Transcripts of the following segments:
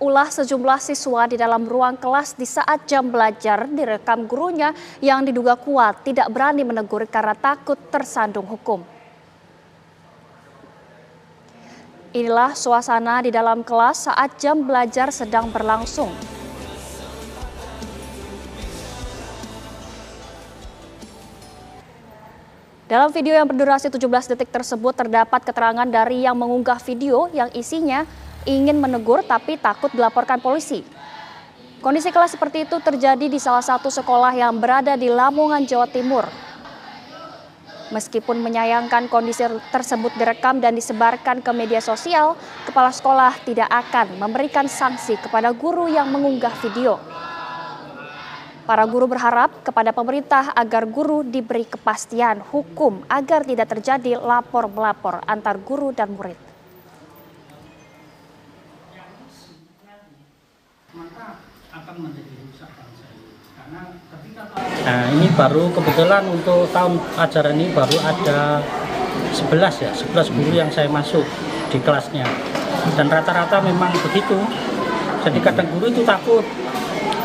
Ulah sejumlah siswa di dalam ruang kelas di saat jam belajar direkam gurunya yang diduga kuat tidak berani menegur karena takut tersandung hukum. Inilah suasana di dalam kelas saat jam belajar sedang berlangsung. Dalam video yang berdurasi 17 detik tersebut terdapat keterangan dari yang mengunggah video yang isinya ingin menegur tapi takut dilaporkan polisi. Kondisi kelas seperti itu terjadi di salah satu sekolah yang berada di Lamongan, Jawa Timur. Meskipun menyayangkan kondisi tersebut direkam dan disebarkan ke media sosial, kepala sekolah tidak akan memberikan sanksi kepada guru yang mengunggah video. Para guru berharap kepada pemerintah agar guru diberi kepastian hukum agar tidak terjadi lapor-melapor antar guru dan murid. Nah, ini baru kebetulan untuk tahun ajaran ini baru ada 11 guru yang saya masuk di kelasnya. Dan rata-rata memang begitu. Jadi kadang guru itu takut,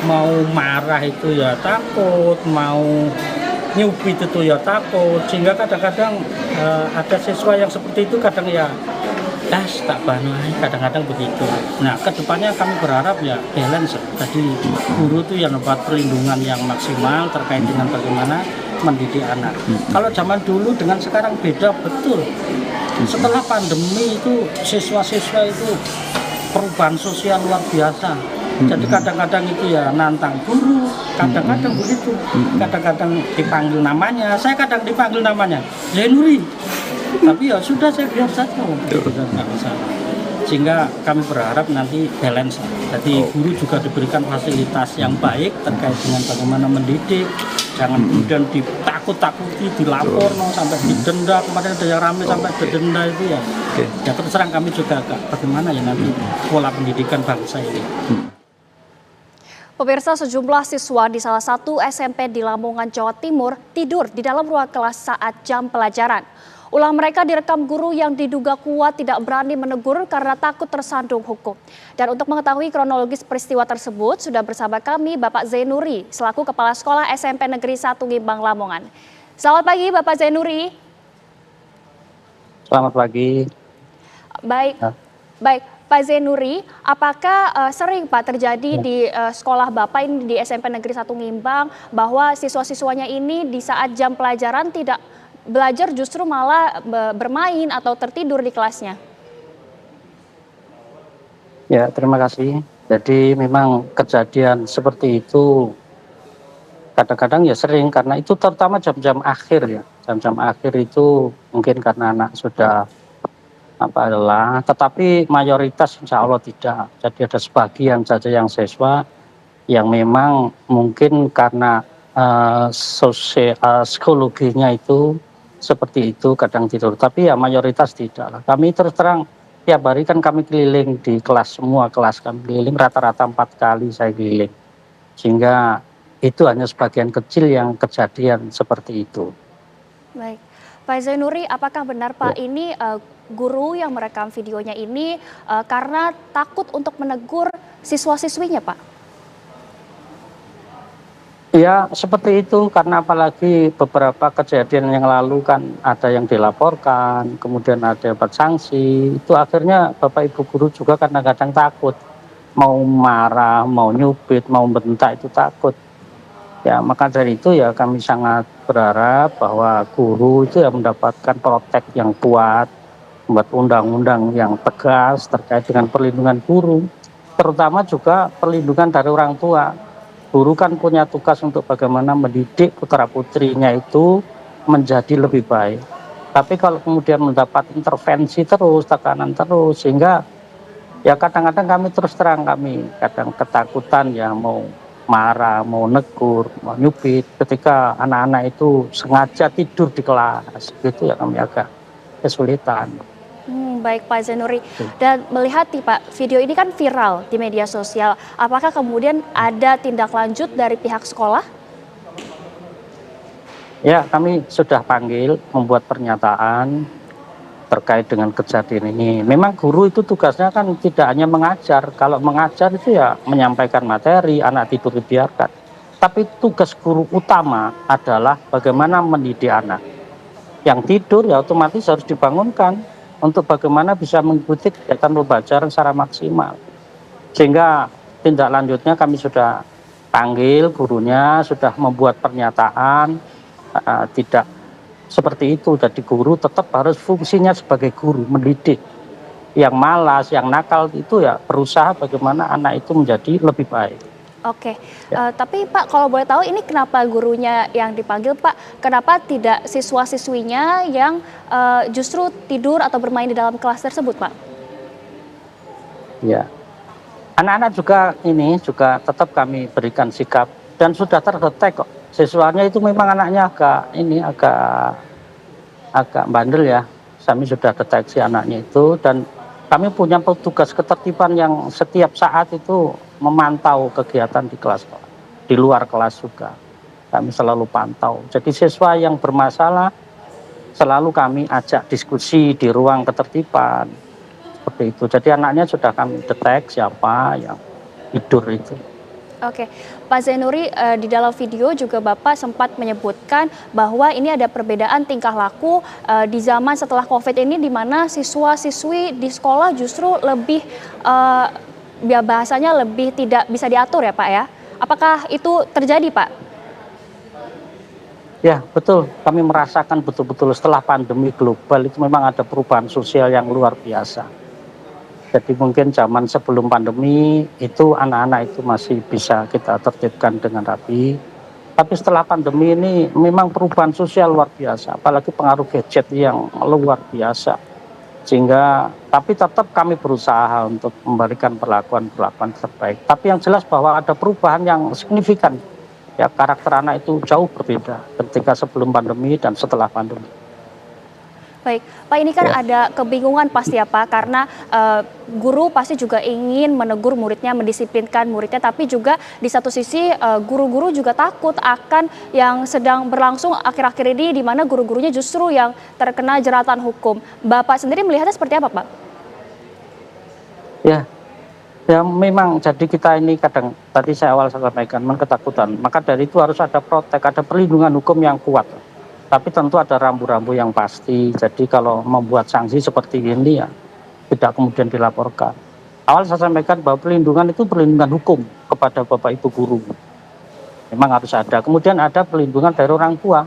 mau marah itu ya takut, mau nyubit itu ya takut. Sehingga kadang-kadang ada siswa yang seperti itu kadang ya tak banai, kadang-kadang begitu. Nah, kedepannya kami berharap ya balance. Tadi guru itu yang dapat perlindungan yang maksimal terkait dengan bagaimana mendidik anak. Kalau zaman dulu dengan sekarang beda betul. Setelah pandemi itu siswa-siswa itu perubahan sosial luar biasa. Jadi kadang-kadang itu ya nantang guru, kadang-kadang begitu. Kadang-kadang dipanggil namanya, saya kadang dipanggil namanya Zainuri. Tapi ya sudah, saya biar saja. Sehingga kami berharap nanti balance. Jadi guru juga diberikan fasilitas yang baik terkait dengan bagaimana mendidik. Jangan kemudian ditakut-takuti, dilapor sampai didenda. Kemarin ada yang ramai sampai didenda itu ya. Ya terus terang kami juga bagaimana ya nanti pola pendidikan bangsa ini. Pemirsa, sejumlah siswa di salah satu SMP di Lamongan, Jawa Timur tidur di dalam ruang kelas saat jam pelajaran. Ulah mereka direkam guru yang diduga kuat tidak berani menegur karena takut tersandung hukum. Dan untuk mengetahui kronologis peristiwa tersebut, sudah bersama kami Bapak Zainuri, selaku Kepala Sekolah SMP Negeri 1 Ngimbang, Lamongan. Selamat pagi Bapak Zainuri. Selamat pagi. Baik. Pak Zainuri, apakah sering Pak terjadi di sekolah Bapak ini di SMP Negeri 1 Ngimbang bahwa siswa-siswanya ini di saat jam pelajaran tidak belajar justru malah bermain atau tertidur di kelasnya? Ya, terima kasih. Jadi memang kejadian seperti itu kadang-kadang ya sering karena itu terutama jam-jam akhir ya. Jam-jam akhir itu mungkin karena anak sudah lelah, tetapi mayoritas insya Allah tidak. Jadi ada sebagian saja yang siswa yang memang mungkin karena psikologinya itu seperti itu kadang tidur, tapi ya mayoritas tidak lah. Kami terus terang tiap hari kan kami keliling di kelas, semua kelas kami keliling, rata-rata 4 kali saya keliling, sehingga itu hanya sebagian kecil yang kejadian seperti itu. Baik, Pak Zainuri, apakah benar Pak ini guru yang merekam videonya ini karena takut untuk menegur siswa-siswinya Pak? Ya seperti itu, karena apalagi beberapa kejadian yang lalu kan ada yang dilaporkan, kemudian ada dapat sanksi, itu akhirnya Bapak Ibu guru juga kadang-kadang takut, mau marah, mau nyubit, mau bentak itu takut. Ya maka dari itu ya kami sangat berharap bahwa guru itu ya mendapatkan protek yang kuat, membuat undang-undang yang tegas terkait dengan perlindungan guru, terutama juga perlindungan dari orang tua. Guru kan punya tugas untuk bagaimana mendidik putra-putrinya itu menjadi lebih baik. Tapi kalau kemudian mendapat intervensi terus, tekanan terus, sehingga ya kadang-kadang kami terus terang kadang ketakutan ya mau marah, mau negur, mau nyubit ketika anak-anak itu sengaja tidur di kelas, gitu ya kami agak kesulitan. Baik Pak Zainuri, dan melihat nih Pak, video ini kan viral di media sosial, apakah kemudian ada tindak lanjut dari pihak sekolah? Ya, kami sudah panggil, membuat pernyataan, terkait dengan kejadian ini. Memang guru itu tugasnya kan tidak hanya mengajar. Kalau mengajar itu ya menyampaikan materi, anak tidur dibiarkan. Tapi tugas guru utama adalah bagaimana mendidik anak. Yang tidur ya otomatis harus dibangunkan untuk bagaimana bisa mengikuti kegiatan pembelajaran secara maksimal. Sehingga tindak lanjutnya kami sudah panggil gurunya, sudah membuat pernyataan, tidak seperti itu. Jadi guru tetap harus fungsinya sebagai guru, mendidik. Yang malas, yang nakal itu ya berusaha bagaimana anak itu menjadi lebih baik. Oke, tapi Pak kalau boleh tahu ini kenapa gurunya yang dipanggil Pak? Kenapa tidak siswa-siswinya yang justru tidur atau bermain di dalam kelas tersebut Pak? Ya, anak-anak juga juga tetap kami berikan sikap dan sudah terdetek kok. Siswanya itu memang anaknya agak bandel ya. Kami sudah deteksi anaknya itu dan kami punya petugas ketertiban yang setiap saat itu memantau kegiatan di kelas, di luar kelas juga. Kami selalu pantau. Jadi siswa yang bermasalah selalu kami ajak diskusi di ruang ketertiban. Seperti itu. Jadi anaknya sudah kami detek siapa yang tidur itu. Oke, Pak Zainuri, di dalam video juga Bapak sempat menyebutkan bahwa ini ada perbedaan tingkah laku di zaman setelah COVID ini di mana siswa-siswi di sekolah justru lebih ya bahasanya lebih tidak bisa diatur ya Pak ya. Apakah itu terjadi Pak? Ya betul, kami merasakan betul-betul setelah pandemi global itu memang ada perubahan sosial yang luar biasa. Jadi mungkin zaman sebelum pandemi itu anak-anak itu masih bisa kita tertibkan dengan rapi. Tapi setelah pandemi ini memang perubahan sosial luar biasa, apalagi pengaruh gadget yang luar biasa. Sehingga tapi tetap kami berusaha untuk memberikan perlakuan-perlakuan terbaik. Tapi yang jelas bahwa ada perubahan yang signifikan. Ya, karakter anak itu jauh berbeda ketika sebelum pandemi dan setelah pandemi. Baik, Pak ini kan Ya. ada kebingungan pasti ya Pak, karena guru pasti juga ingin menegur muridnya, mendisiplinkan muridnya, tapi juga di satu sisi guru-guru juga takut akan yang sedang berlangsung akhir-akhir ini di mana guru-gurunya justru yang terkena jeratan hukum. Bapak sendiri melihatnya seperti apa Pak? Ya, ya memang jadi kita ini kadang tadi saya sampaikan memang ketakutan. Maka dari itu harus ada protek, ada perlindungan hukum yang kuat. Tapi tentu ada rambu-rambu yang pasti. Jadi kalau membuat sanksi seperti ini ya tidak kemudian dilaporkan. Awal saya sampaikan bahwa perlindungan itu perlindungan hukum kepada Bapak Ibu guru. Memang harus ada. Kemudian ada perlindungan dari orang tua.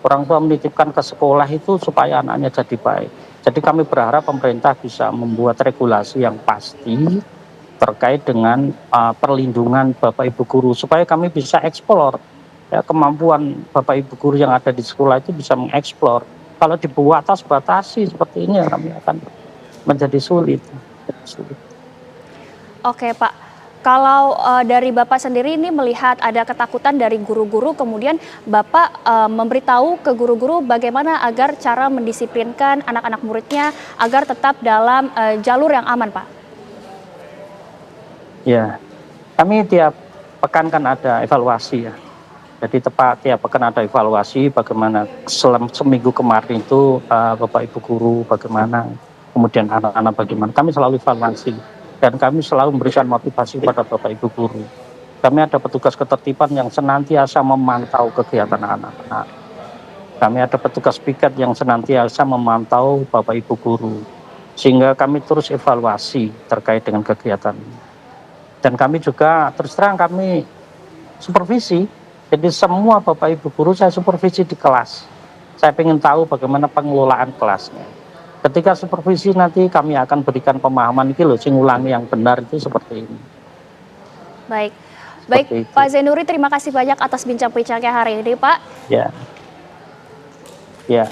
Orang tua menitipkan ke sekolah itu supaya anaknya jadi baik. Jadi kami berharap pemerintah bisa membuat regulasi yang pasti terkait dengan perlindungan Bapak Ibu guru supaya kami bisa eksplor ya, kemampuan Bapak Ibu guru yang ada di sekolah itu bisa mengeksplor. Kalau dibuat batasi seperti ini kami akan menjadi sulit. Oke Pak, kalau dari Bapak sendiri ini melihat ada ketakutan dari guru-guru, kemudian Bapak memberitahu ke guru-guru bagaimana agar cara mendisiplinkan anak-anak muridnya agar tetap dalam jalur yang aman Pak? Ya, kami tiap pekan kan ada evaluasi ya. Jadi tiap pekan ada evaluasi bagaimana selama seminggu kemarin itu Bapak Ibu guru bagaimana, kemudian anak-anak bagaimana. Kami selalu evaluasi dan kami selalu memberikan motivasi kepada Bapak Ibu guru. Kami ada petugas ketertiban yang senantiasa memantau kegiatan anak-anak. Kami ada petugas piket yang senantiasa memantau Bapak Ibu guru. Sehingga kami terus evaluasi terkait dengan kegiatan. Dan kami juga terus terang kami supervisi. Jadi semua Bapak Ibu guru saya supervisi di kelas. Saya ingin tahu bagaimana pengelolaan kelasnya. Ketika supervisi nanti kami akan berikan pemahaman iki loh, sing ulangi yang benar itu seperti ini. Baik, baik Pak Zainuri, terima kasih banyak atas bincang-bincangnya hari ini Pak. Ya, ya.